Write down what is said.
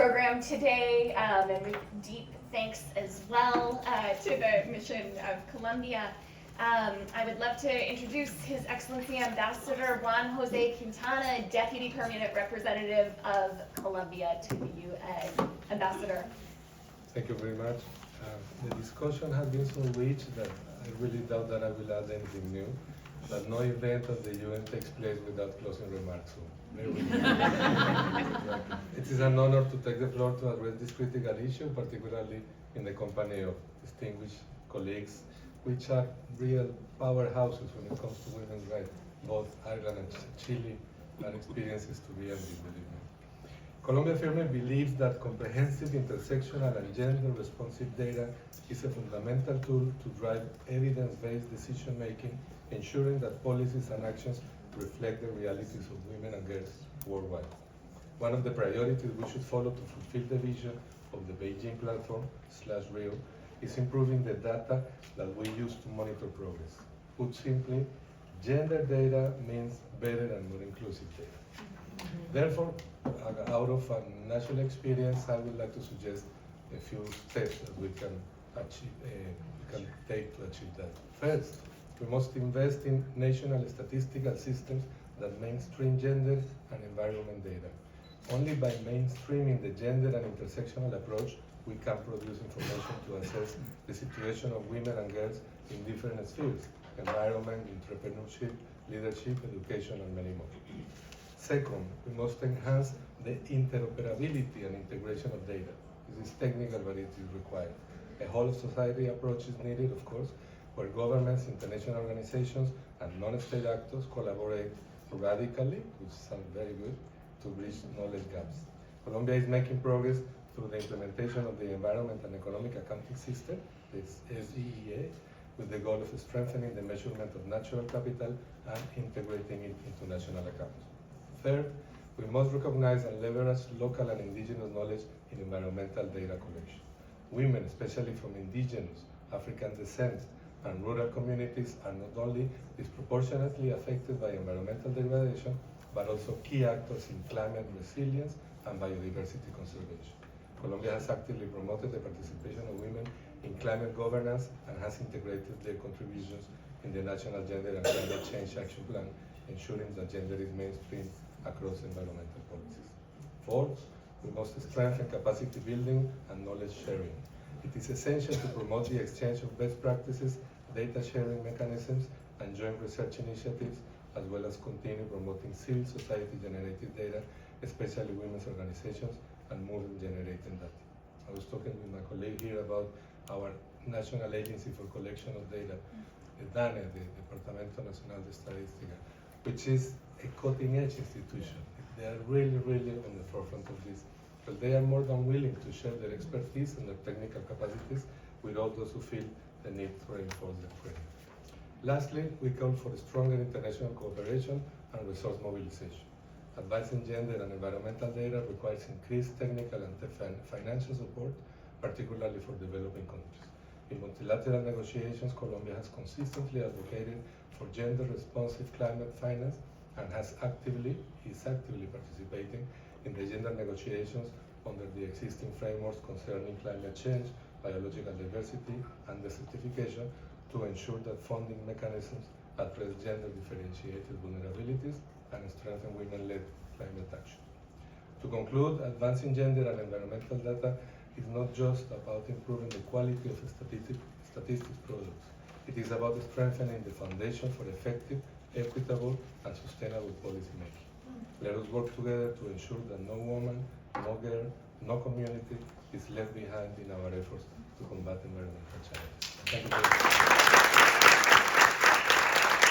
program today, and with deep thanks as well to the Mission of Colombia. I would love to introduce His Excellency Ambassador Juan José Quintana, Deputy Permanent Representative of Colombia to the UN. Ambassador. Thank you very much. The discussion has been so rich that I really doubt that I will add anything new. That no event of the UN takes place without closing remarks. So very it is an honor to take the floor to address this critical issue, particularly in the company of distinguished colleagues, which are real powerhouses when it comes to women's rights. Both Ireland and Chile are experiences to be envied, believe me. Colombia firmly believes that comprehensive, intersectional, and gender-responsive data is a fundamental tool to drive evidence-based decision-making, ensuring that policies and actions reflect the realities of women and girls worldwide. One of the priorities we should follow to fulfill the vision of the Beijing platform /Rio is improving the data that we use to monitor progress. Put simply, gender data means better and more inclusive data. Therefore, out of a national experience, I would like to suggest a few steps that we can take to achieve that. First, we must invest in national statistical systems that mainstream gender and environment data. Only by mainstreaming the gender and intersectional approach, we can produce information to assess the situation of women and girls in different spheres: environment, entrepreneurship, leadership, education, and many more. Second, we must enhance the interoperability and integration of data. This is technical, but it is required. A whole-of-society approach is needed, of course, where governments, international organizations, and non-state actors collaborate radically, which sounds very good, to bridge knowledge gaps. Colombia is making progress through the implementation of the Environment and Economic Accounting System, this IIED, with the goal of strengthening the measurement of natural capital and integrating it into national accounts. Third, we must recognize and leverage local and indigenous knowledge in environmental data collection. Women, especially from indigenous, African descent, and rural communities, are not only disproportionately affected by environmental degradation, but also key actors in climate resilience and biodiversity conservation. Colombia has actively promoted the participation of women in climate governance and has integrated their contributions in the National Gender and Climate Change Action Plan, ensuring that gender is mainstream across environmental policies. Fourth, we must strengthen capacity building and knowledge sharing. It is essential to promote the exchange of best practices, data sharing mechanisms, and joint research initiatives, as well as continue promoting civil society-generated data, especially women's organizations and movement-generated data. I was talking with my colleague here about our National Agency for Collection of Data, the DANE, the Departamento Nacional de Estadística, which is a cutting-edge institution. They are really, really on the forefront of this. But they are more than willing to share their expertise and their technical capacities with all those who feel the need to reinforce their training. Lastly, we call for stronger international cooperation and resource mobilization. Advancing gender and environmental data requires increased technical and financial support, particularly for developing countries. In multilateral negotiations, Colombia has consistently advocated for gender-responsive climate finance and is actively participating in the gender negotiations under the existing frameworks concerning climate change, biological diversity, and desertification to ensure that funding mechanisms address gender-differentiated vulnerabilities and strengthen women-led climate action. To conclude, advancing gender and environmental data is not just about improving the quality of statistics products. It is about strengthening the foundation for effective, equitable, and sustainable policy making. Let us work together to ensure that no woman, no girl, no community is left behind in our efforts to combat environmental challenges. Thank you very much.